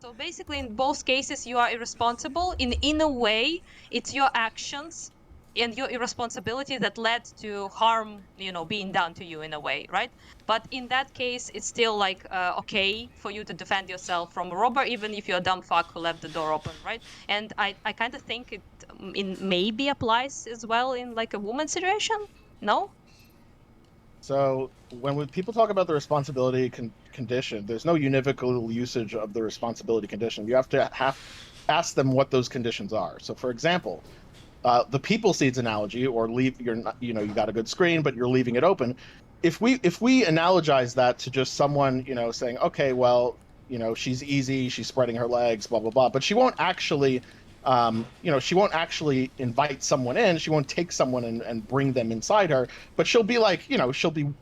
So basically, in both cases, you are irresponsible. In a way, it's your actions and your irresponsibility that led to harm, being done to you in a way, right? But in that case, it's still like okay for you to defend yourself from a robber, even if you're a dumb fuck who left the door open, right? And I kind of think it maybe applies as well in like a woman situation. No? So when people talk about the responsibility condition, there's no univocal usage of the responsibility condition. You have to ask them what those conditions are. So, for example, the people seeds analogy, or leave you're not, you got a good screen, but you're leaving it open. If we analogize that to just someone, saying, okay, well, she's easy, she's spreading her legs, blah blah blah, but she won't actually invite someone in. She won't take someone and bring them inside her, but she'll be like, she'll be,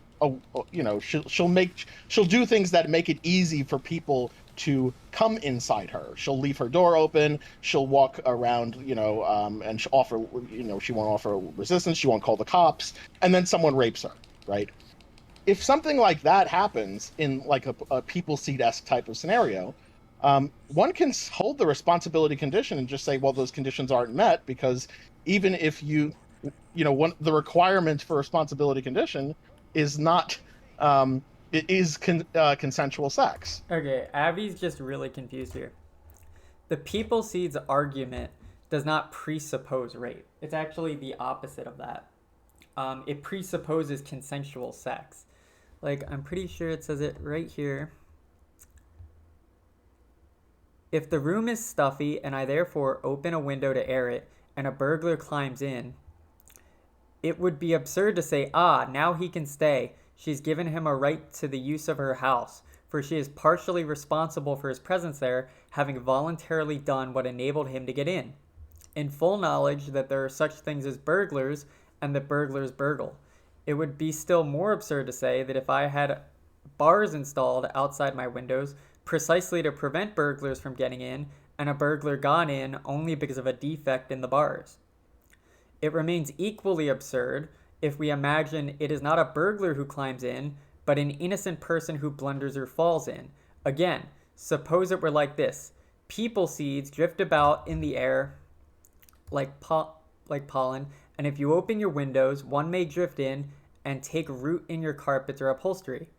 she'll do things that make it easy for people to come inside her. She'll leave her door open. She'll walk around, and she'll offer, she won't offer resistance. She won't call the cops, and then someone rapes her, right? If something like that happens in like a people seed-esque type of scenario, one can hold the responsibility condition and just say, well, those conditions aren't met, because even if the requirement for responsibility condition is not, it is consensual sex. Okay, Avi's just really confused here. The people seeds argument does not presuppose rape. It's actually the opposite of that. It presupposes consensual sex. Like, I'm pretty sure it says it right here. If the room is stuffy and I therefore open a window to air it and a burglar climbs in, it would be absurd to say, now he can stay. She's given him a right to the use of her house, for she is partially responsible for his presence there, having voluntarily done what enabled him to get in full knowledge that there are such things as burglars and that burglars burgle. It would be still more absurd to say that if I had bars installed outside my windows precisely to prevent burglars from getting in, and a burglar got in only because of a defect in the bars. It remains equally absurd if we imagine it is not a burglar who climbs in, but an innocent person who blunders or falls in. Again, suppose it were like this. People seeds drift about in the air like pollen, and if you open your windows, one may drift in and take root in your carpets or upholstery.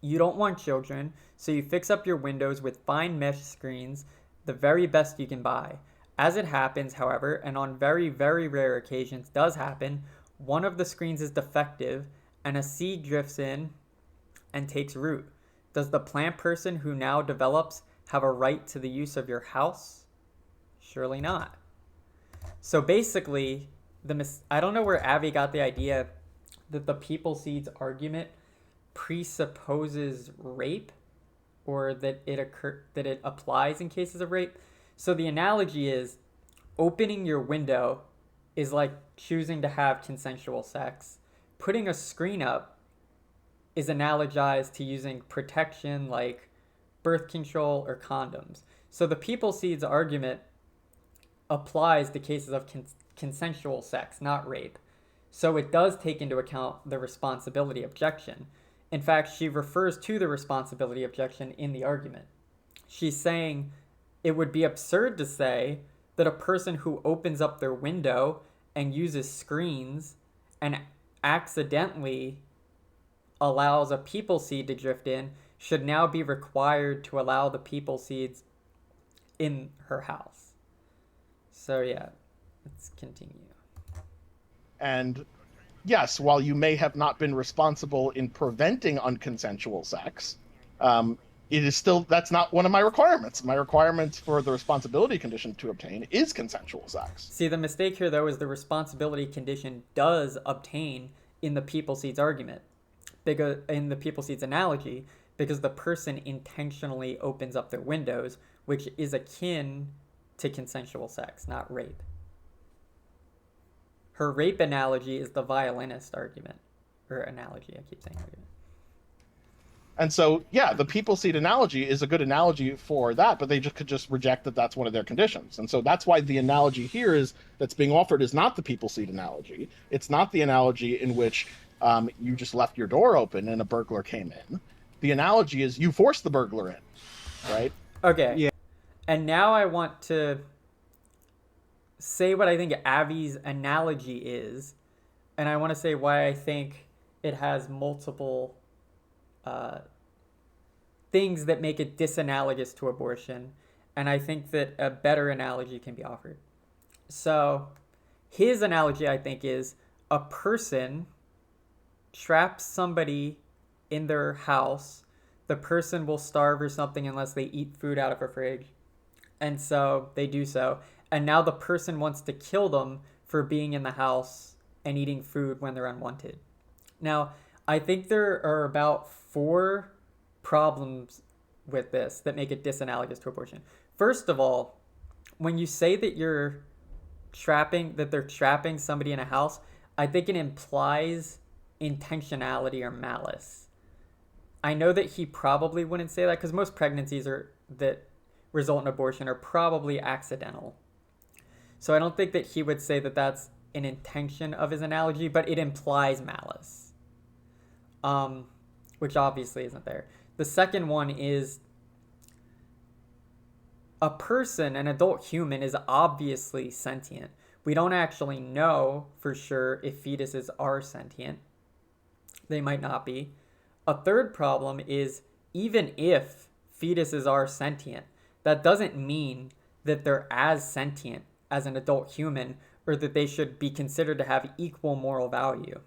You don't want children, so you fix up your windows with fine mesh screens, the very best you can buy. As it happens, however, and on very, very rare occasions does happen, one of the screens is defective and a seed drifts in and takes root. Does the plant person who now develops have a right to the use of your house? Surely not. So basically, I don't know where Avi got the idea that the people seeds argument presupposes rape, or that it applies in cases of rape. So the analogy is opening your window is like choosing to have consensual sex. Putting a screen up is analogized to using protection like birth control or condoms. So the people seeds argument applies to cases of consensual sex, not rape. So it does take into account the responsibility objection. In fact, she refers to the responsibility objection in the argument. She's saying it would be absurd to say that a person who opens up their window and uses screens and accidentally allows a people seed to drift in should now be required to allow the people seeds in her house. So yeah, let's continue. And yes, while you may have not been responsible in preventing unconsensual sex, it is still, that's not one of my requirements. My requirement for the responsibility condition to obtain is consensual sex. See, the mistake here, though, is the responsibility condition does obtain in the people seeds argument, because in the people seeds analogy, because the person intentionally opens up their windows, which is akin to consensual sex, not rape. Her rape analogy is the violinist argument, or analogy, I keep saying argument. And so, yeah, the people seed analogy is a good analogy for that, but they could just reject that that's one of their conditions. And so that's why the analogy here that's being offered is not the people seed analogy. It's not the analogy in which you just left your door open and a burglar came in. The analogy is you forced the burglar in, right? Okay. Yeah. And now I want to say what I think Avi's analogy is, and I want to say why I think it has multiple uh, things that make it disanalogous to abortion, and I think that a better analogy can be offered. So, his analogy, I think, is a person traps somebody in their house. The person will starve or something unless they eat food out of a fridge. And so they do so. And now the person wants to kill them for being in the house and eating food when they're unwanted. Now, I think there are about 4 problems with this that make it disanalogous to abortion. First of all, when you say that they're trapping somebody in a house, I think it implies intentionality or malice. I know that he probably wouldn't say that because most pregnancies that result in abortion are probably accidental. So I don't think that he would say that that's an intention of his analogy, but it implies malice, which obviously isn't there. The second one is a person, an adult human, is obviously sentient. We don't actually know for sure if fetuses are sentient. They might not be. A third problem is even if fetuses are sentient, that doesn't mean that they're as sentient as an adult human or that they should be considered to have equal moral value.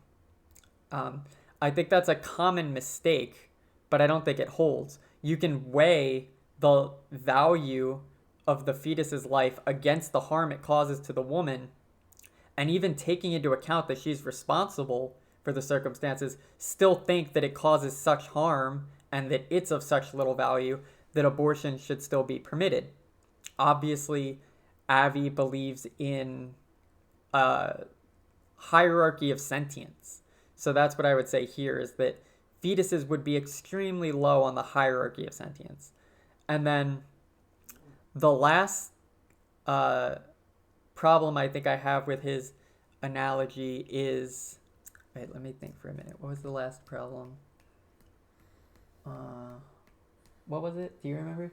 I think that's a common mistake, but I don't think it holds. You can weigh the value of the fetus's life against the harm it causes to the woman, and even taking into account that she's responsible for the circumstances, still think that it causes such harm and that it's of such little value that abortion should still be permitted. Obviously, Avi believes in a hierarchy of sentience. So that's what I would say here, is that fetuses would be extremely low on the hierarchy of sentience. And then the last problem I think I have with his analogy is... Wait, let me think for a minute. What was the last problem? What was it? Do you remember?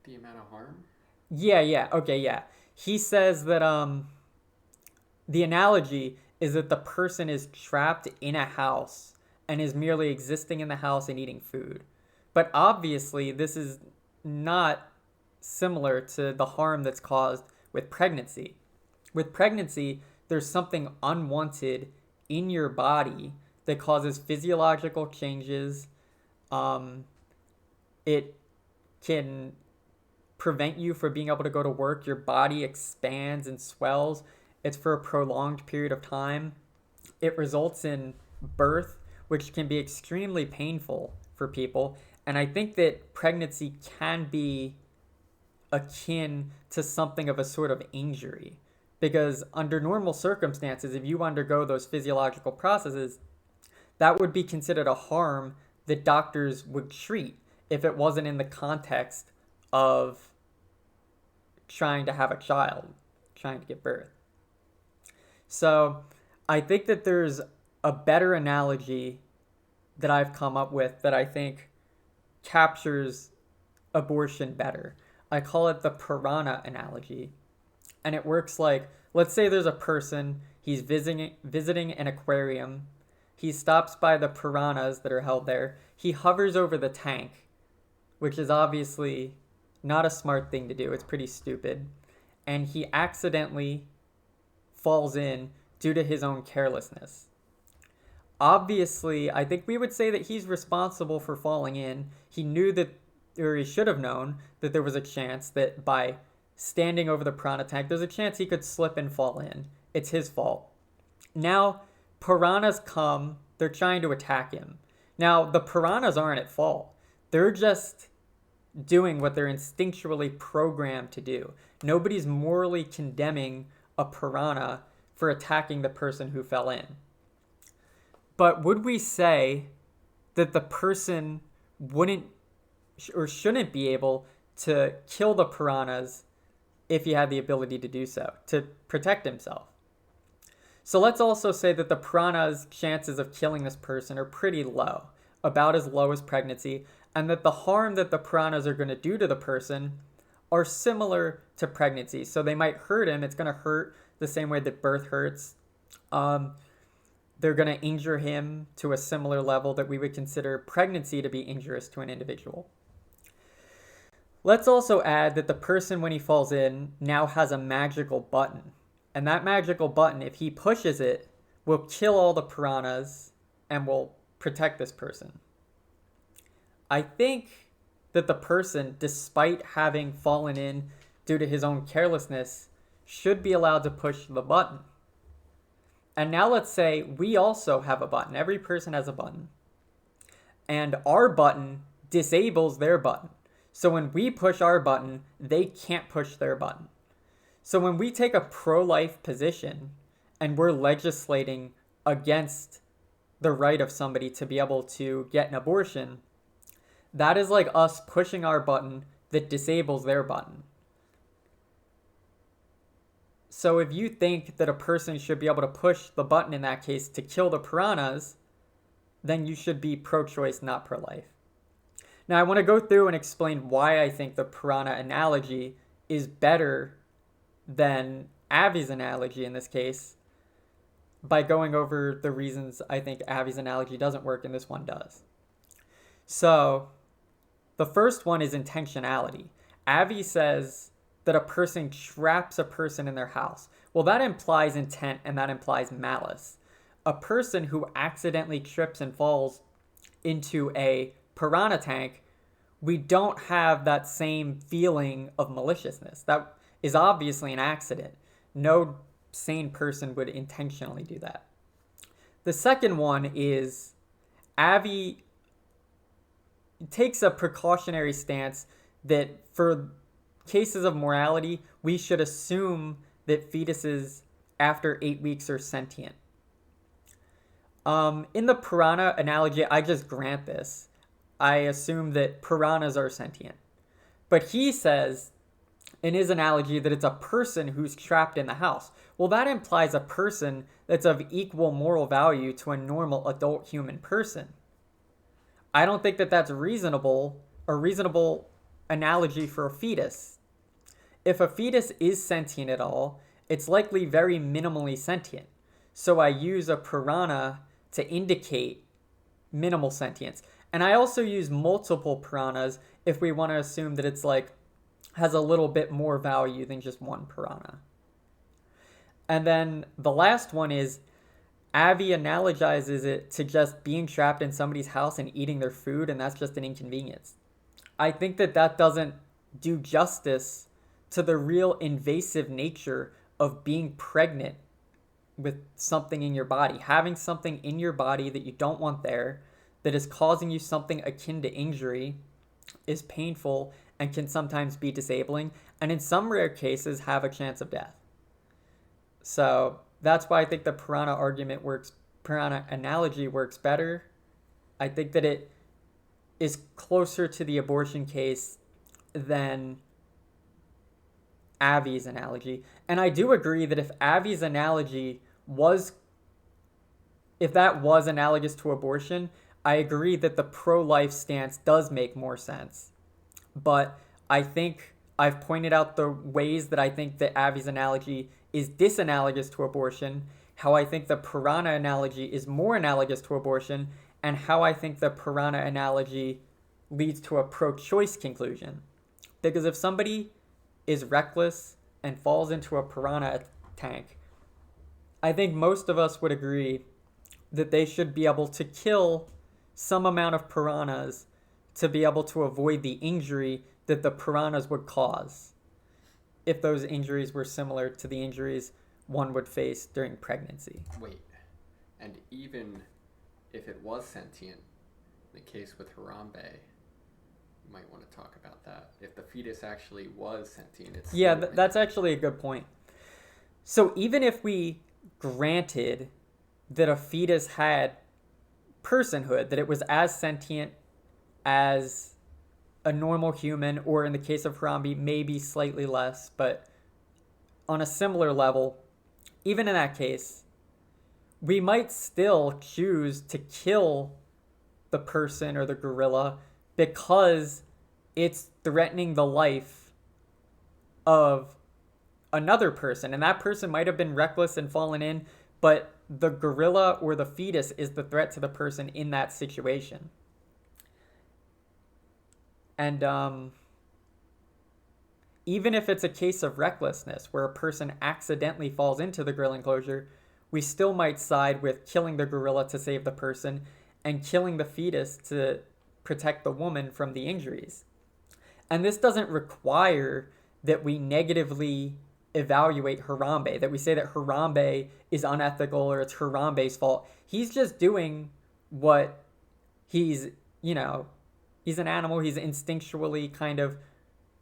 The amount of harm? Yeah. Okay, yeah. He says that the analogy is that the person is trapped in a house and is merely existing in the house and eating food. But obviously, this is not similar to the harm that's caused with pregnancy. With pregnancy, there's something unwanted in your body that causes physiological changes. It can prevent you from being able to go to work. Your body expands and swells. It's for a prolonged period of time. It results in birth, which can be extremely painful for people. And I think that pregnancy can be akin to something of a sort of injury. Because under normal circumstances, if you undergo those physiological processes, that would be considered a harm that doctors would treat if it wasn't in the context of trying to have a child, trying to give birth. So I think that there's a better analogy that I've come up with that I think captures abortion better. I call it the piranha analogy. And it works like, let's say there's a person, he's visiting an aquarium. He stops by the piranhas that are held there. He hovers over the tank, which is obviously not a smart thing to do. It's pretty stupid. And he accidentally falls in due to his own carelessness. Obviously, I think we would say that he's responsible for falling in. He knew that, or he should have known, that there was a chance that by standing over the piranha tank, there's a chance he could slip and fall in. It's his fault. Now, piranhas come, they're trying to attack him. Now, the piranhas aren't at fault. They're just doing what they're instinctually programmed to do. Nobody's morally condemning a piranha for attacking the person who fell in. But would we say that the person wouldn't or shouldn't be able to kill the piranhas if he had the ability to do so, to protect himself? So let's also say that the piranha's chances of killing this person are pretty low, about as low as pregnancy, and that the harm that the piranhas are going to do to the person are similar to pregnancy. So they might hurt him. It's going to hurt the same way that birth hurts. They're going to injure him to a similar level that we would consider pregnancy to be injurious to an individual. Let's also add that the person, when he falls in, now has a magical button. And that magical button, if he pushes it, will kill all the piranhas and will protect this person. I think that the person, despite having fallen in due to his own carelessness, should be allowed to push the button. And now let's say we also have a button. Every person has a button. And our button disables their button. So when we push our button, they can't push their button. So when we take a pro-life position and we're legislating against the right of somebody to be able to get an abortion, that is like us pushing our button that disables their button. So if you think that a person should be able to push the button in that case to kill the piranhas, then you should be pro-choice, not pro-life. Now I want to go through and explain why I think the piranha analogy is better than Avi's analogy in this case by going over the reasons I think Avi's analogy doesn't work and this one does. So the first one is intentionality. Avi says that a person traps a person in their house. Well, that implies intent and that implies malice. A person who accidentally trips and falls into a piranha tank, we don't have that same feeling of maliciousness. That is obviously an accident. No sane person would intentionally do that. The second one is Avi takes a precautionary stance that for cases of morality, we should assume that fetuses after 8 weeks are sentient. In the piranha analogy, I just grant this. I assume that piranhas are sentient. But he says in his analogy that it's a person who's trapped in the house. Well, that implies a person that's of equal moral value to a normal adult human person. I don't think that that's a reasonable analogy for a fetus. If a fetus is sentient at all, it's likely very minimally sentient. So I use a piranha to indicate minimal sentience. And I also use multiple piranhas if we want to assume that it's like has a little bit more value than just one piranha. And then the last one is Avi analogizes it to just being trapped in somebody's house and eating their food, and that's just an inconvenience. I think that that doesn't do justice to the real invasive nature of being pregnant with something in your body. Having something in your body that you don't want there, that is causing you something akin to injury, is painful and can sometimes be disabling, and in some rare cases have a chance of death. So that's why I think the piranha analogy works better. I think that it is closer to the abortion case than Avi's analogy. And I do agree that if Avi's analogy if that was analogous to abortion, I agree that the pro-life stance does make more sense. But I think I've pointed out the ways that I think that Avi's analogy is disanalogous to abortion, how I think the piranha analogy is more analogous to abortion, and how I think the piranha analogy leads to a pro-choice conclusion. Because if somebody is reckless and falls into a piranha tank, I think most of us would agree that they should be able to kill some amount of piranhas to be able to avoid the injury that the piranhas would cause if those injuries were similar to the injuries one would face during pregnancy. Wait, and even if it was sentient, the case with Harambe, you might want to talk about that. If the fetus actually was sentient, it's that's actually a good point. So even if we granted that a fetus had personhood, that it was as sentient as a normal human, or in the case of Harambe, maybe slightly less, but on a similar level, even in that case, we might still choose to kill the person or the gorilla because it's threatening the life of another person, and that person might have been reckless and fallen in, but the gorilla or the fetus is the threat to the person in that situation. And even if it's a case of recklessness where a person accidentally falls into the gorilla enclosure, we still might side with killing the gorilla to save the person and killing the fetus to protect the woman from the injuries. And this doesn't require that we negatively evaluate Harambe, that we say that Harambe is unethical or it's Harambe's fault. He's just doing what he's, he's an animal. He's instinctually kind of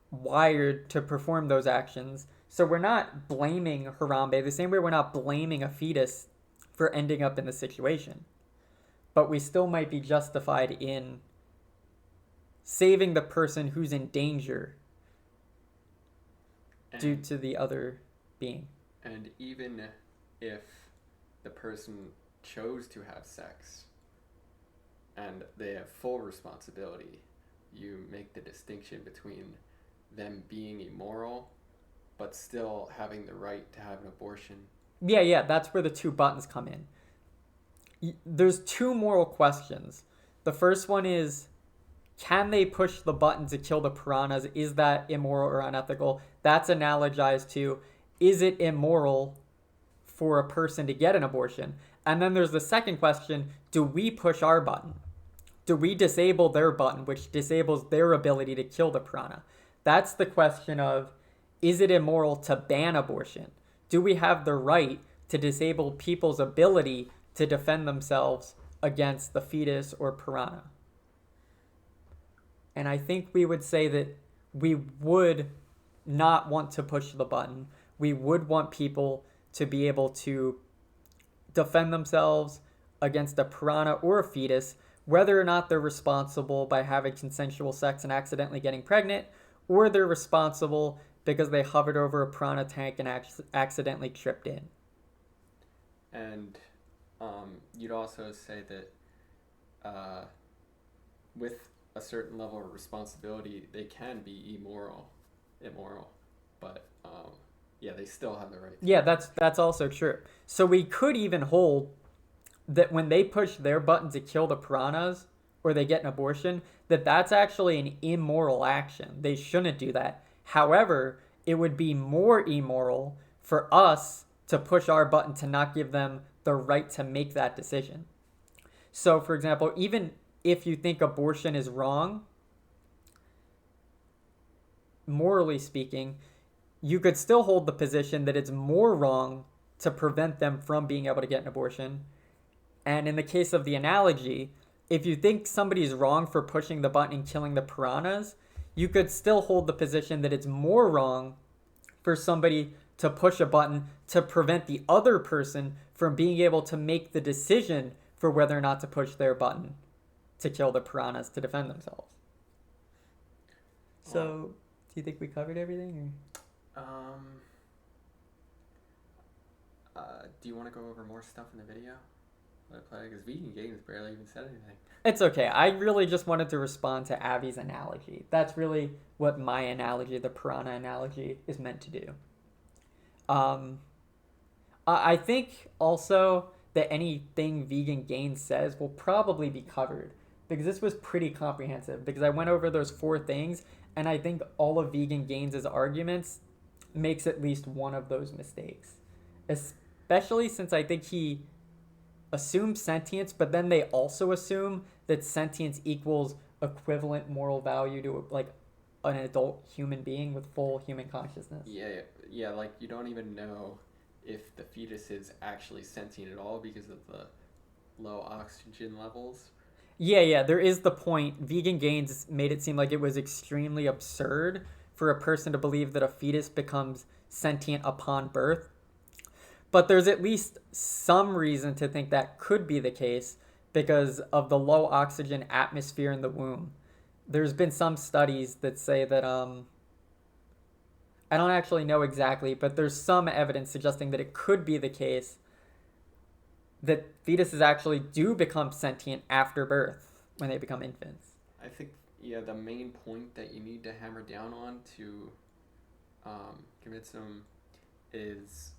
wired to perform those actions. So we're not blaming Harambe the same way we're not blaming a fetus for ending up in the situation. But we still might be justified in saving the person who's in danger due to the other being. And even if the person chose to have sex and they have full responsibility, you make the distinction between them being immoral but still having the right to have an abortion. Yeah, that's where the two buttons come in. There's two moral questions. The first one is, can they push the button to kill the piranhas? Is that immoral or unethical? That's analogized to, is it immoral for a person to get an abortion? And then there's the second question, do we push our button? Do we disable their button, which disables their ability to kill the piranha? That's the question of, is it immoral to ban abortion? Do we have the right to disable people's ability to defend themselves against the fetus or piranha? And I think we would say that we would not want to push the button. We would want people to be able to defend themselves against a piranha or a fetus, whether or not they're responsible by having consensual sex and accidentally getting pregnant, or they're responsible because they hovered over a piranha tank and accidentally tripped in. And you'd also say that with a certain level of responsibility, they can be immoral, but they still have the right. Yeah, that's also true. So we could even hold that when they push their button to kill the piranhas or they get an abortion, that's actually an immoral action. They shouldn't do that. However, it would be more immoral for us to push our button to not give them the right to make that decision. So, for example, even if you think abortion is wrong, morally speaking, you could still hold the position that it's more wrong to prevent them from being able to get an abortion. And in the case of the analogy, if you think somebody's wrong for pushing the button and killing the piranhas, you could still hold the position that it's more wrong for somebody to push a button to prevent the other person from being able to make the decision for whether or not to push their button to kill the piranhas to defend themselves. So, do you think we covered everything? Or? Do you want to go over more stuff in the video? Let it play? Because Vegan Games barely even said anything. It's okay. I really just wanted to respond to Avi's analogy. That's really what my analogy, the piranha analogy, is meant to do. I think also that anything Vegan Gains says will probably be covered, because this was pretty comprehensive, because I went over those 4 things, and I think all of Vegan Gains' arguments makes at least one of those mistakes. Especially since I think he assumes sentience, but then they also assume that sentience equals equivalent moral value to like an adult human being with full human consciousness. Yeah, like you don't even know if the fetus is actually sentient at all because of the low oxygen levels. Yeah, there is the point. Vegan Gains made it seem like it was extremely absurd for a person to believe that a fetus becomes sentient upon birth. But there's at least some reason to think that could be the case because of the low oxygen atmosphere in the womb. There's been some studies that say that, I don't actually know exactly, but there's some evidence suggesting that it could be the case that fetuses actually do become sentient after birth when they become infants. I think, the main point that you need to hammer down on to convince them is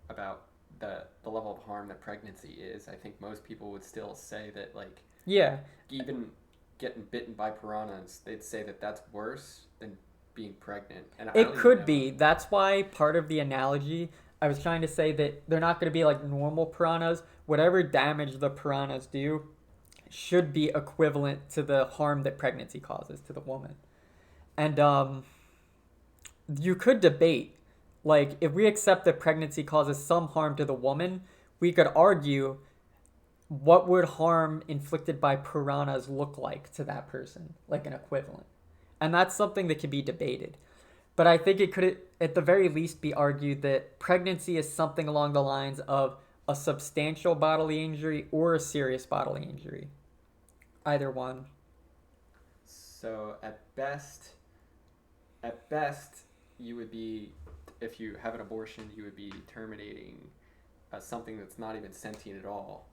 about the level of harm that pregnancy is. I think most people would still say that, like, Yeah, even getting bitten by piranhas, they'd say that that's worse than being pregnant. And I it don't even could know. be. That's why part of the analogy, I was trying to say that they're not going to be like normal piranhas. Whatever damage the piranhas do should be equivalent to the harm that pregnancy causes to the woman. And you could debate, like, if we accept that pregnancy causes some harm to the woman, we could argue what would harm inflicted by piranhas look like to that person, like an equivalent. And that's something that can be debated. But I think it could, at the very least, be argued that pregnancy is something along the lines of a substantial bodily injury or a serious bodily injury. Either one. So at best, you would be, if you have an abortion, you would be terminating something that's not even sentient at all.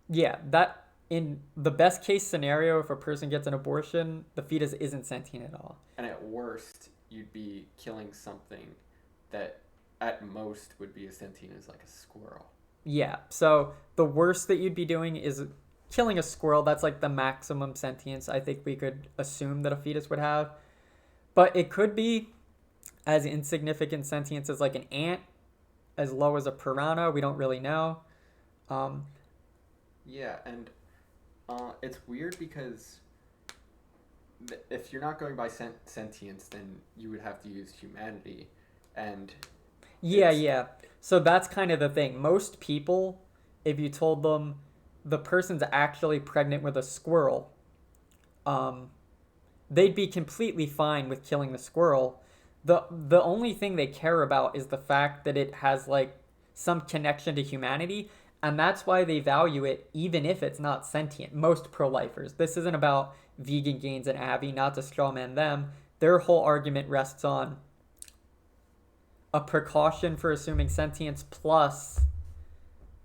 Yeah, that in the best case scenario, if a person gets an abortion, the fetus isn't sentient at all. And at worst, you'd be killing something that at most would be as sentient as, like, a squirrel. Yeah, so the worst that you'd be doing is killing a squirrel. That's like the maximum sentience I think we could assume that a fetus would have. But it could be as insignificant sentience as like an ant, as low as a piranha. We don't really know. Um, Yeah, and it's weird because if you're not going by sentience, then you would have to use humanity. And yeah. So that's kind of the thing. Most people, if you told them the person's actually pregnant with a squirrel, they'd be completely fine with killing the squirrel. The only thing they care about is the fact that it has like some connection to humanity, and that's why they value it even if it's not sentient. Most pro-lifers. This isn't about vegan gains and Avi, not to strawman them. Their whole argument rests on a precaution for assuming sentience plus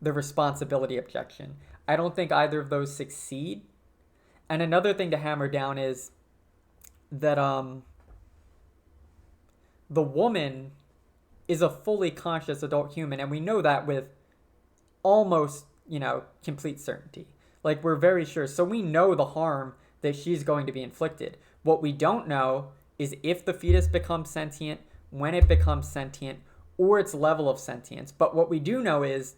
the responsibility objection. I don't think either of those succeed. And another thing to hammer down is that the woman is a fully conscious adult human, and we know that with almost, complete certainty. Like, we're very sure. So we know the harm that she's going to be inflicted. What we don't know is if the fetus becomes sentient, when it becomes sentient, or its level of sentience. But what we do know is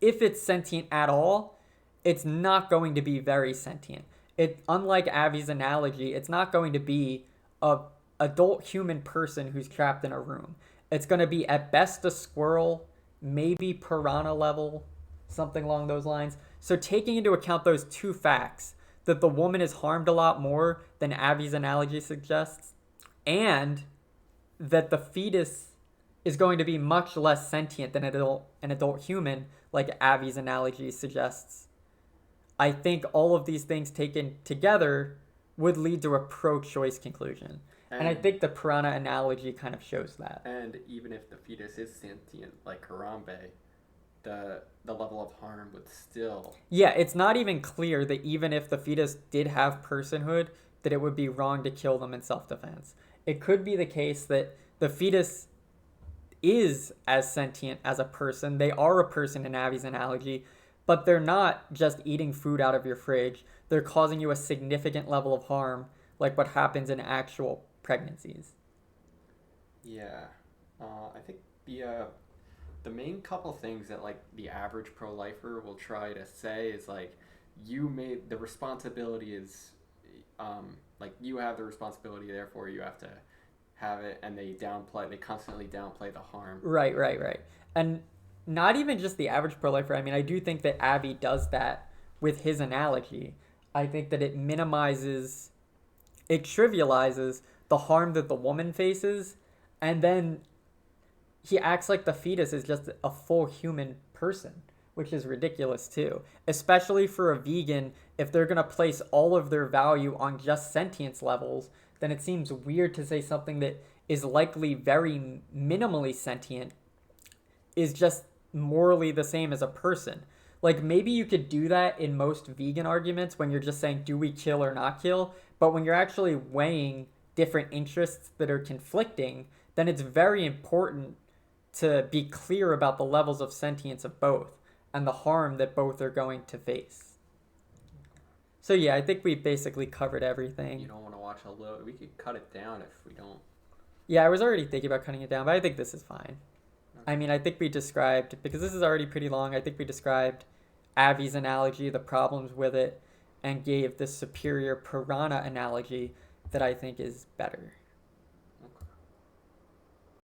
if it's sentient at all, it's not going to be very sentient. Unlike Avi's analogy, it's not going to be a adult human person who's trapped in a room. It's going to be at best a squirrel, maybe piranha level, something along those lines. So taking into account those two facts, that the woman is harmed a lot more than Avi's analogy suggests, and that the fetus is going to be much less sentient than an adult human, like Avi's analogy suggests, I think all of these things taken together would lead to a pro-choice conclusion. And I think the piranha analogy kind of shows that. And even if the fetus is sentient, like Harambe, the level of harm would still... Yeah, it's not even clear that even if the fetus did have personhood, that it would be wrong to kill them in self-defense. It could be the case that the fetus is as sentient as a person. They are a person in Avi's analogy, but they're not just eating food out of your fridge. They're causing you a significant level of harm, like what happens in actual pregnancies. Yeah. I think the main couple things that, like, the average pro-lifer will try to say is, like, the responsibility is, like, you have the responsibility, therefore you have to have it, and they constantly downplay the harm. Right. And not even just the average pro-lifer. I mean, I do think that Avi does that with his analogy. I think that it trivializes the harm that the woman faces, and then he acts like the fetus is just a full human person, which is ridiculous too. Especially for a vegan, if they're going to place all of their value on just sentience levels, then it seems weird to say something that is likely very minimally sentient is just morally the same as a person. Like, maybe you could do that in most vegan arguments when you're just saying, do we kill or not kill? But when you're actually weighing different interests that are conflicting, then it's very important to be clear about the levels of sentience of both and the harm that both are going to face. So yeah, I think we basically covered everything. You don't want to watch a little. We could cut it down if we don't. Yeah, I was already thinking about cutting it down, but I think this is fine. I mean, I think we described, because this is already pretty long, I think we described Avi's analogy, the problems with it, and gave the superior Piranha analogy that I think is better.